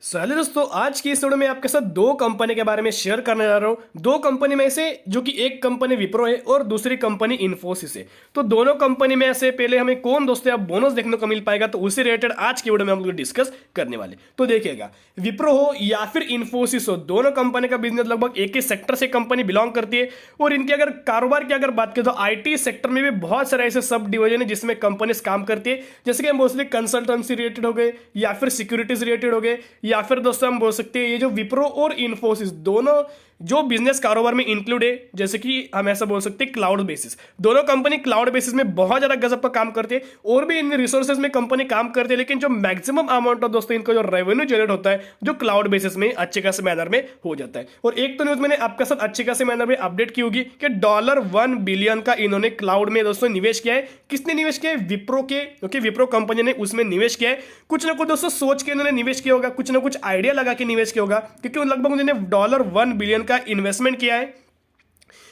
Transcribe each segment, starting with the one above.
Hello दोस्तों, आज की इस वीडियो में आपके साथ दो कंपनी के बारे में शेयर करने जा रहा हूं। दो कंपनी में से जो कि एक कंपनी विप्रो है और दूसरी कंपनी इन्फोसिस है। तो दोनों कंपनी में से पहले हमें कौन दोस्तों आप बोनस देखने को मिल पाएगा, तो उसी रिलेटेड आज की वीडियो में हम लोग डिस्कस करने वाले। तो देखिएगा, विप्रो हो या फिर इन्फोसिस हो, दोनों कंपनी का बिजनेस लगभग एक ही सेक्टर से कंपनी बिलोंग करती है। और इनके अगर कारोबार की अगर बात करें तो आईटी सेक्टर में भी बहुत सारे ऐसे सब डिवीजन है जिसमें कंपनी काम करती है। जैसे कि हम मोस्टली कंसल्टेंसी रिलेटेड हो गए या फिर सिक्योरिटीज रिलेटेड हो गए, या फिर दोस्तों हम बोल सकते हैं ये जो विप्रो और इन्फोसिस दोनों जो बिजनेस कारोबार में इंक्लूड है, जैसे कि हम ऐसा बोल सकते हैं क्लाउड बेसिस। दोनों कंपनी क्लाउड बेसिस में बहुत ज्यादा गजब का काम करते हैं और भी इन रिसोर्सेज में कंपनी काम करती है। लेकिन जो मैक्सिमम अमाउंट ऑफ दोस्तों इनका जो रेवेन्यू जनरेट होता है जो क्लाउड बेसिस में अच्छे खासे मैनर में हो जाता है। और एक तो न्यूज मैंने आपके साथ अच्छे खासे मैनर में अपडेट की होगी कि $1 बिलियन का इन्होंने क्लाउड में दोस्तों निवेश किया है। किसने निवेश किया है? विप्रो के, क्योंकि विप्रो कंपनी ने उसमें निवेश किया है। कुछ ना कुछ दोस्तों सोच के इन्होंने निवेश किया होगा, कुछ ना कुछ आइडिया लगा के निवेश किया होगा, क्योंकि लगभग उन्होंने $1 बिलियन का इन्वेस्टमेंट किया है।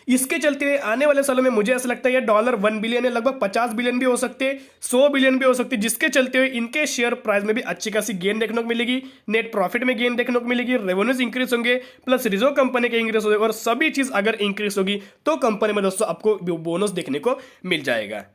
इसके चलते हुए आने वाले सालों में मुझे ऐसा लगता है ये $1 बिलियन है, लगभग 50 बिलियन भी हो सकते हैं, 100 बिलियन भी हो सकते हैं, जिसके चलते हुए इनके शेयर प्राइस में भी अच्छी खासी गेन देखने को मिलेगी, नेट प्रॉफिट में गेन देखने को मिलेगी, रेवेन्यूज इंक्रीज होंगे, प्लस रिजर्व कंपनी के इंक्रीज होंगे। और सभी चीज अगर इंक्रीज होगी तो कंपनी में दोस्तों आपको बोनस देखने को मिल जाएगा।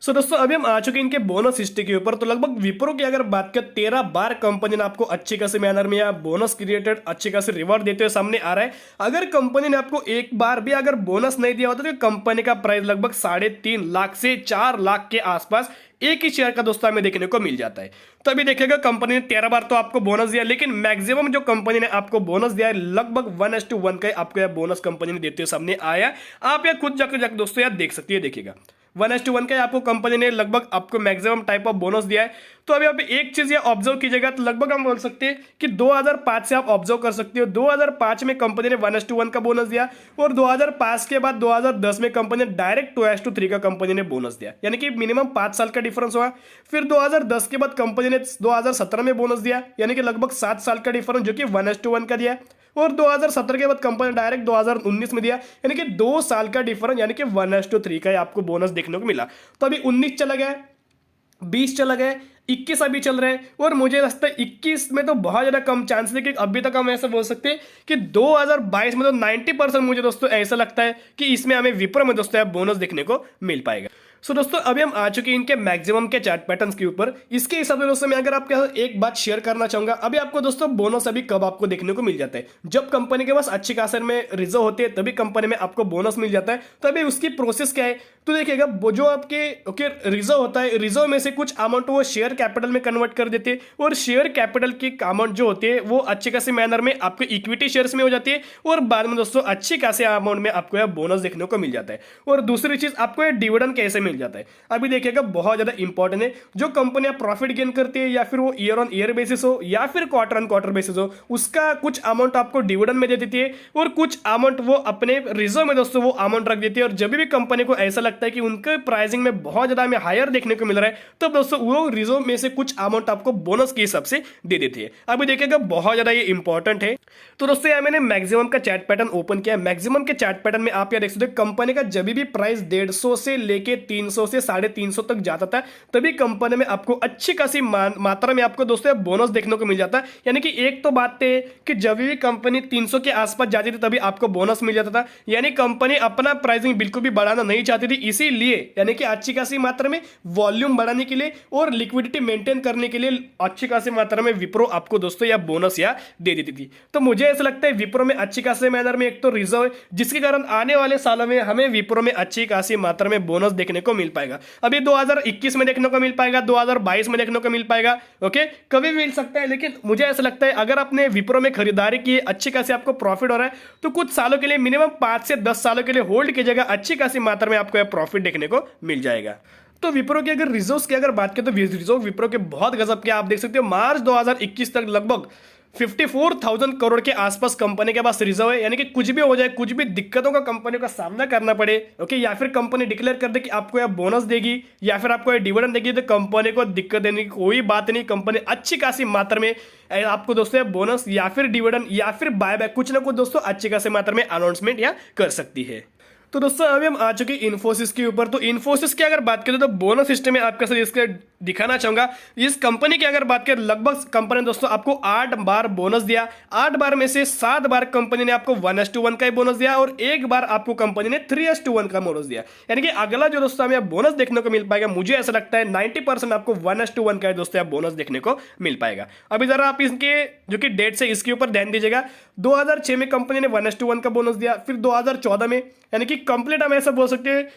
दोस्तों अभी हम आ चुके हैं इनके बोनस हिस्ट्री के ऊपर। तो लगभग विप्रो की अगर बात करें 13 बार कंपनी ने आपको अच्छे खासे मैनर में या बोनस क्रिएटेड अच्छे खासे रिवॉर्ड देते हुए सामने आ रहा है। अगर कंपनी ने आपको एक बार भी अगर बोनस नहीं दिया होता तो कंपनी का प्राइस लगभग 3.5 लाख से 4 लाख के आसपास एक ही शेयर का दोस्तों हमें देखने को मिल जाता है। तो अभी देखिएगा, कंपनी ने 13 बार तो आपको बोनस दिया, लेकिन मैक्सिमम जो कंपनी ने आपको बोनस दिया है लगभग 1:1 का आपको यह बोनस कंपनी ने देते हुए सामने आया। आप यह खुद जाकर दोस्तों यार देख सकते हैं, देखिएगा 1:1 का आपको कंपनी ने लगभग आपको मैक्सिमम टाइप ऑफ बोनस दिया है। तो अभी आप एक चीज ये ऑब्जर्व कीजिएगा, तो लगभग हम बोल सकते हैं कि 2005 से आप ऑब्जर्व कर सकते हो। 2005 में कंपनी ने 1:1 का बोनस दिया और 2005 के बाद 2010 में कंपनी ने डायरेक्ट 2:3 का कंपनी ने बोनस दिया, यानी कि मिनिमम 5 साल का डिफरेंस हुआ। फिर 2010 के बाद कंपनी ने 2017 में बोनस दिया, यानी कि लगभग 7 साल का डिफरेंस जो कि 1:1 का दिया। और 2017 के बाद कंपनी डायरेक्ट 2019 में दिया, यानी कि 2 साल का डिफरेंस, यानी कि 1:3 का आपको बोनस देखने को मिला। तो अभी 19 चला गया, 20 चला गया, 21 अभी चल रहे हैं। और मुझे लगता है 21 में तो बहुत ज्यादा कम चांस है कि अभी तक हम ऐसा बोल सकते हैं कि 2022 में तो 90% मुझे दोस्तों ऐसा लगता है कि इसमें हमें विप्रो में दोस्तों बोनस देखने को मिल पाएगा। दोस्तों अभी हम आ चुके हैं इनके मैक्सिमम के चार्ट पैटर्न्स के ऊपर। इसके हिसाब से दोस्तों मैं अगर आपके साथ एक बात शेयर करना चाहूंगा, अभी आपको दोस्तों बोनस अभी कब आपको देखने को मिल जाता है, जब कंपनी के पास अच्छी खासे में रिजर्व होते हैं तभी कंपनी में आपको बोनस मिल जाता है। तो अभी उसकी प्रोसेस क्या है, तो देखिएगा वो जो आपके रिजर्व होता है, रिजर्व में से कुछ अमाउंट वो शेयर कैपिटल में कन्वर्ट कर देते हैं और शेयर कैपिटल की अमाउंट जो होती है वो अच्छे खासे मैनर में आपको इक्विटी शेयर्स में हो जाती है और बाद में दोस्तों अच्छी खासे अमाउंट में आपको यह बोनस देखने को मिल जाता है। और दूसरी चीज आपको यह डिविडेंड कैसे मिल जाता है, अभी देखिएगा बहुत ज्यादा इंपॉर्टेंट है। जो कंपनियां प्रॉफिट गेन करती है, या फिर वो ईयर ऑन ईयर बेसिस हो या फिर क्वार्टर ऑन क्वार्टर बेसिस हो, उसका कुछ अमाउंट आपको डिविडेंड में दे देती है और कुछ अमाउंट वो अपने रिजर्व में दोस्तों वो अमाउंट रख देती है। और जब भी कंपनी को ऐसा लगता है कि उनके प्राइसिंग में बहुत ज्यादा हमें हायर देखने को मिल रहा है, तब दोस्तों वो रिजर्व में से कुछ अमाउंट आपको बोनस के हिसाब से दे देती है। अभी देखिएगा बहुत ज्यादा ये इंपॉर्टेंट है। तो दोस्तों यहां मैंने मैक्सिमम का चार्ट पैटर्न ओपन किया। मैक्सिमम के चार्ट पैटर्न में आप यह देख सकते हो, कंपनी का जब भी प्राइस 150 से लेके 300 से 350 तक जाता था तभी कंपनी में आपको अच्छी खासी मात्रा में आपको दोस्तों बोनस देखने को मिल जाता है। यानी कि एक तो बात है कि जब भी कंपनी 300 के आसपास जाती थी तभी आपको बोनस मिल जाता था, यानी कंपनी अपना प्राइसिंग बिल्कुल भी बढ़ाना नहीं चाहती थी। इसीलिए यानी कि अच्छी खासी मात्रा में वॉल्यूम बढ़ाने के लिए और लिक्विडिटी मेंटेन करने के लिए अच्छी खासी मात्रा में विप्रो आपको दोस्तों या बोनस या दे देती थी। तो मुझे ऐसा लगता है विप्रो में अच्छी खासी मैनर में एक तो रिजर्व है, जिसके कारण आने वाले सालों में हमें विप्रो में अच्छी खासी मात्रा में बोनस देखने को मिल पाएगा। अभी 2021 में देखने को मिल पाएगा, 2022 में देखने को मिल पाएगा, ओके, कभी भी मिल सकता है। लेकिन मुझे ऐसा लगता है अगर आपने विप्रो में खरीदारी की, अच्छी खासी आपको प्रॉफिट हो रहा है, तो कुछ सालों के लिए मिनिमम 5 से 10 सालों के लिए होल्ड कीजिएगा, अच्छी खासी मात्रा में आपको यह प्रॉफिट देखने को मिल जाएगा। तो विप्रो की अगर रिजर्व्स की अगर बात करें तो रिजर्व विप्रो के बहुत गजब के आप देख सकते हो। मार्च 2021 तक लगभग 54,000 करोड़ के आसपास कंपनी के पास रिजर्व है, यानी कि कुछ भी हो जाए, कुछ भी दिक्कतों का कंपनी का सामना करना पड़े, ओके, या फिर कंपनी डिक्लेयर कर दे कि आपको यह बोनस देगी या फिर आपको यह डिविडेंड देगी, तो कंपनी को दिक्कत देने की कोई बात नहीं। कंपनी अच्छी खासी मात्रा में आपको दोस्तों बोनस या फिर डिविडेंड या फिर बायबैक कुछ ना कुछ दोस्तों अच्छी खासी मात्रा में अनाउंसमेंट या कर सकती है। तो दोस्तों अभी हम आ चुके इन्फोसिस के ऊपर। तो इन्फोसिस की अगर बात करें तो बोनस सिस्टम में आपके साथ इसके दिखाना चाहूंगा। इस कंपनी की अगर बात करें, लगभग कंपनी ने दोस्तों आपको 8 बार बोनस दिया। 8 बार में से 7 बार कंपनी ने आपको 1:1 का ही बोनस दिया और एक बार आपको कंपनी ने 3:1 का बोनस दिया। यानी कि अगला जो दोस्तों हमें बोनस देखने को मिल पाएगा, मुझे ऐसा लगता है 90% आपको 1:1 का दोस्तों बोनस देखने को मिल पाएगा। अभी जरा आप इसके जो कि डेट से इसके ऊपर ध्यान दीजिएगा। 2006 में कंपनी ने 1:1 का बोनस दिया, फिर 2014 में, यानी कि कंप्लीट हम ऐसा बोल सकते हैं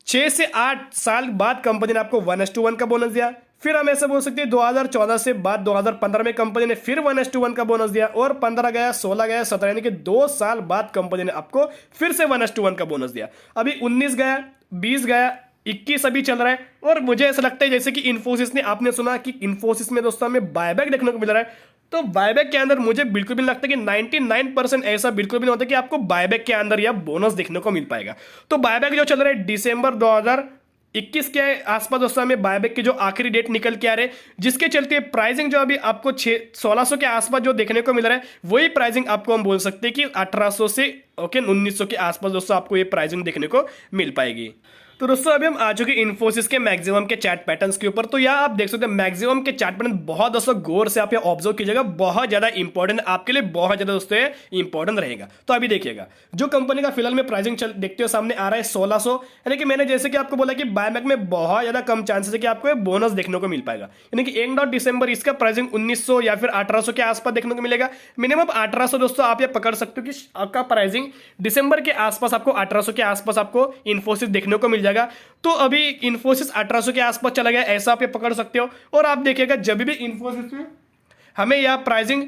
6 से 8 साल बाद कंपनी ने आपको 1:1 का बोनस दिया। फिर हम ऐसा बोल सकते हैं 2014 से बाद 2015 में कंपनी ने फिर 1:1 का बोनस दिया और 15 गया, 16 गया, 17, यानी कि 2 साल बाद कंपनी ने आपको फिर से 1:1 का बोनस दिया। अभी 19 गया, 20 गया, 21 अभी चल रहा है। और मुझे ऐसा लगता है जैसे कि इन्फोसिस ने, आपने सुना कि इन्फोसिस में दोस्तों हमें बायबैक देखने को मिल रहा है। तो बायबैक के अंदर मुझे बिल्कुल भी नहीं लगता कि 99% ऐसा बिल्कुल भी नहीं होता कि आपको बायबैक के अंदर या बोनस देखने को मिल पाएगा। तो बायबैक जो चल रहा है दिसंबर 2021 के आसपास दोस्तों हमें बायबैक की जो आखिरी डेट निकल के आ रहे, जिसके चलते प्राइसिंग जो अभी आपको 1600 के आसपास जो देखने को मिल रहा है, वही प्राइसिंग आपको हम बोल सकते हैं कि 1800 से 1900 के आसपास दोस्तों आपको ये प्राइसिंग देखने को मिल पाएगी। तो दोस्तों अभी हम आ चुके इन्फोसिस के मैक्सिमम के चार्ट पैटर्न्स के ऊपर। तो यहाँ आप देख सकते हैं मैक्सिमम के चार्ट पैटर्न बहुत दोस्तों गौर से आप ऑब्जर्व कीजिएगा, बहुत ज्यादा इंपॉर्टेंट आपके लिए, बहुत ज्यादा दोस्तों इंपॉर्टेंट रहेगा। तो अभी देखिएगा जो कंपनी का फिलहाल में प्राइसिंग देखते हो सामने आ रहा है 1600, यानी कि मैंने जैसे कि आपको बोला कि बायबैक में बहुत ज्यादा कम चांसेस है कि आपको बोनस देखने को मिल पाएगा। यानी कि 1 दिसंबर इसका प्राइसिंग 1900 या फिर 1800 के आसपास देखने को मिलेगा। मिनिमम 1800 दोस्तों आप ये पकड़ सकते हो कि आपका प्राइसिंग दिसंबर के आसपास आपको 1800 के आसपास आपको इन्फोसिस देखने को मिल जाएगा। तो अभी इन्फोसिस 1800 के आसपास चला गया, ऐसा आप ये पकड़ सकते हो। और आप देखिएगा जब भी इन्फोसिस में हमें यह प्राइसिंग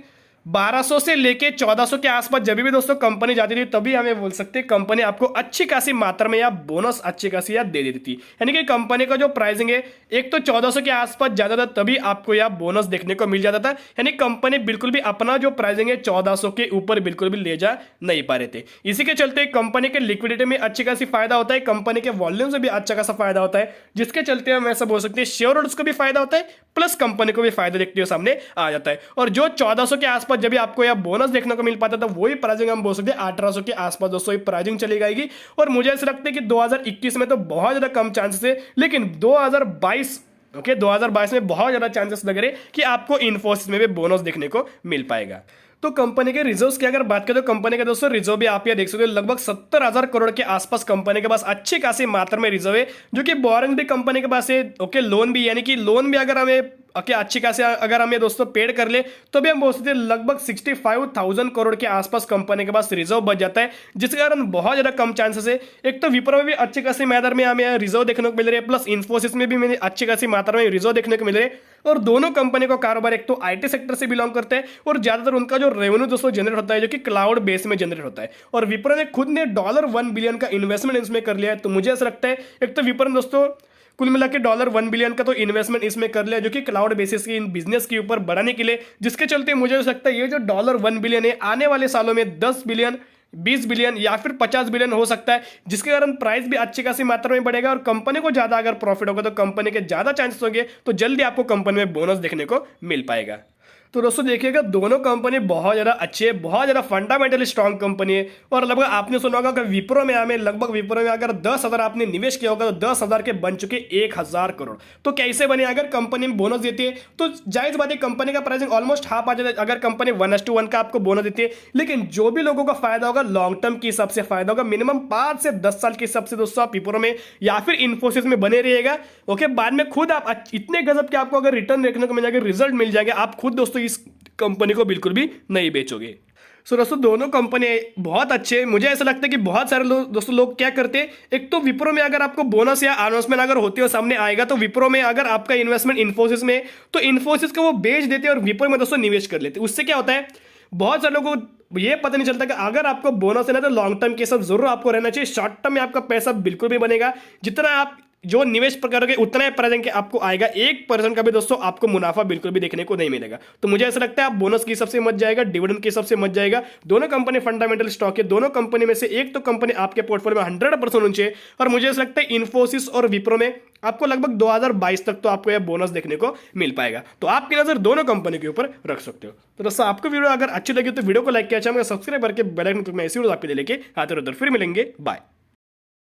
1200 से लेके 1400 के आसपास जब भी दोस्तों कंपनी जाती थी, तभी हमें बोल सकते हैं कंपनी आपको अच्छी खासी मात्रा में या बोनस अच्छी खासी या दे देती थी। यानी कि कंपनी का जो प्राइसिंग है एक तो 1400 के आसपास जाता था, तभी आपको यह बोनस देखने को मिल जाता था। यानी कंपनी बिल्कुल भी अपना जो प्राइसिंग है 1400 के ऊपर बिल्कुल भी ले जा नहीं पा रहे थे। इसी के चलते कंपनी के लिक्विडिटी में अच्छी खासी फायदा होता है, कंपनी के वॉल्यूम से भी अच्छा खासा फायदा होता है, जिसके चलते हम ऐसा बोल सकते हैं शेयर होल्डर्स को भी फायदा होता है, प्लस कंपनी को भी फायदा देखते हुए सामने आ जाता है। और जो 1400 के आसपास जब भी आपको यह बोनस देखने को मिल पाता था, वही प्राइसिंग हम बोल सकते हैं 1800 के आसपास दोस्तों ये प्राइसिंग चली जाएगी। और मुझे ऐसा लगता है कि 2021 में तो बहुत ज्यादा कम चांसेस है, लेकिन 2022 में बहुत ज्यादा चांसेस लग रहे कि आपको इन्फोसिस में भी बोनस देखने को मिल पाएगा। तो कंपनी के रिजर्व्स की अगर बात करें तो कंपनी के दोस्तों रिजर्व भी आप ये देख सकते हो, लगभग 70,000 करोड़ के आसपास कंपनी के पास अच्छी खासी मात्रा में रिजर्व है, जो कि बोरिंग भी कंपनी के पास है। लोन भी, यानी कि लोन भी अगर हमें अच्छी खासी अगर हमें दोस्तों पेड कर ले तो भी हम बोल सकते हैं लगभग 65,000 करोड़ के आसपास कंपनी के पास रिजर्व बच जाता है, जिसके कारण बहुत ज्यादा कम चांसेस है। एक तो विप्रो में भी अच्छी खासी मात्रा में हमें रिजर्व देखने को मिल रही है, प्लस इन्फोसिस में भी हमें अच्छी खासी मात्रा में रिजर्व देखने को मिल रही है। और दोनों कंपनी का कारोबार एक तो आईटी सेक्टर से बिलोंग करते हैं और ज्यादातर उनका जो रेवेन्यू दोस्तों जनरेट होता है जो कि क्लाउड बेस में जनरेट होता है। और विप्रो ने खुद ने $1 बिलियन का इन्वेस्टमेंट इसमें कर लिया है। तो मुझे ऐसा लगता है एक तो विप्रो ने दोस्तों कुल मिला के $1 बिलियन का तो इन्वेस्टमेंट इसमें कर लिया, जो कि क्लाउड बेसिस की इन बिजनेस के ऊपर बढ़ाने के लिए, जिसके चलते मुझे लगता है ये जो $1 बिलियन है आने वाले सालों में 10 बिलियन, 20 बिलियन या फिर 50 बिलियन हो सकता है, जिसके कारण प्राइस भी अच्छी खासी मात्रा में बढ़ेगा और कंपनी को ज्यादा अगर प्रॉफिट होगा तो कंपनी के ज्यादा चांसेस होंगे, तो जल्दी आपको कंपनी में बोनस देखने को मिल पाएगा। तो दोस्तों देखिएगा दोनों कंपनी बहुत ज़्यादा अच्छी है, बहुत ज़्यादा फंडामेंटली स्ट्रॉन्ग कंपनी है। और लगभग आपने सुना होगा कि विप्रो में अगर 10,000 आपने निवेश किया होगा तो 10,000 के बन चुके 1,000 करोड़। तो कैसे बने? अगर कंपनी में बोनस देती है तो जायज बात है कंपनी का प्राइसिंग ऑलमोस्ट हाफ आ जाता है अगर कंपनी 1:1 का आपको बोनस देती है। लेकिन जो भी लोगों का फायदा होगा लॉन्ग टर्म के हिसाब से फायदा होगा, मिनिमम 5 से 10 साल के हिसाब से दोस्तों आप विप्रो में या फिर इन्फोसिस में बने रहिएगा। ओके, बाद में खुद आप इतने गजब के आपको अगर रिटर्न देखने को मिल जाएगा, रिजल्ट मिल जाएगा, आप खुद दोस्तों इस कंपनी को बिल्कुल भी नहीं बेचोगे। सो दोस्तों दोनों कंपनी बहुत अच्छे हैं। मुझे ऐसा लगता है कि बहुत सारे लोग क्या करते हैं, एक तो विप्रो में अगर आपको बोनस या अनाउंसमेंट अगर होते हो सामने आएगा तो विप्रो में अगर आपका इन्वेस्टमेंट इन्फोसिस में तो इन्फोसिस को वो बेच देते हैं और विप्रो में दोस्तों निवेश कर लेते हैं। उससे क्या होता है, बहुत सारे लोगों को ये पता नहीं चलता कि अगर आपको बोनस है ना तो लॉन्ग टर्म के सब जरूर आपको रहना चाहिए। शॉर्ट टर्म में आपका पैसा बिल्कुल भी बनेगा, जितना आप जो निवेश करोगे उतना ही प्राइसिंग के आपको आएगा, 1% का भी दोस्तों आपको मुनाफा बिल्कुल भी देखने को नहीं मिलेगा। तो मुझे ऐसा लगता है आप बोनस के हिसाब से मत जाएगा, डिविडेंड के हिसाब से मत जाएगा। दोनों कंपनी फंडामेंटल स्टॉक है, दोनों कंपनी में से एक तो कंपनी आपके पोर्टफोलियो में 100% होनी चाहिए। और मुझे ऐसा लगता है इन्फोसिस और विप्रो में आपको लगभग 2022 तक तो आपको यह बोनस देखने को मिल पाएगा। तो आपकी नजर दोनों कंपनी के ऊपर रख सकते हो। तो दोस्तों आपको वीडियो अगर अच्छी लगी तो वीडियो को लाइक किया, सब्सक्राइब करके बेल आइकन में ऐसी वीडियो आपके लिए लेके आते रहते। फिर मिलेंगे, बाय।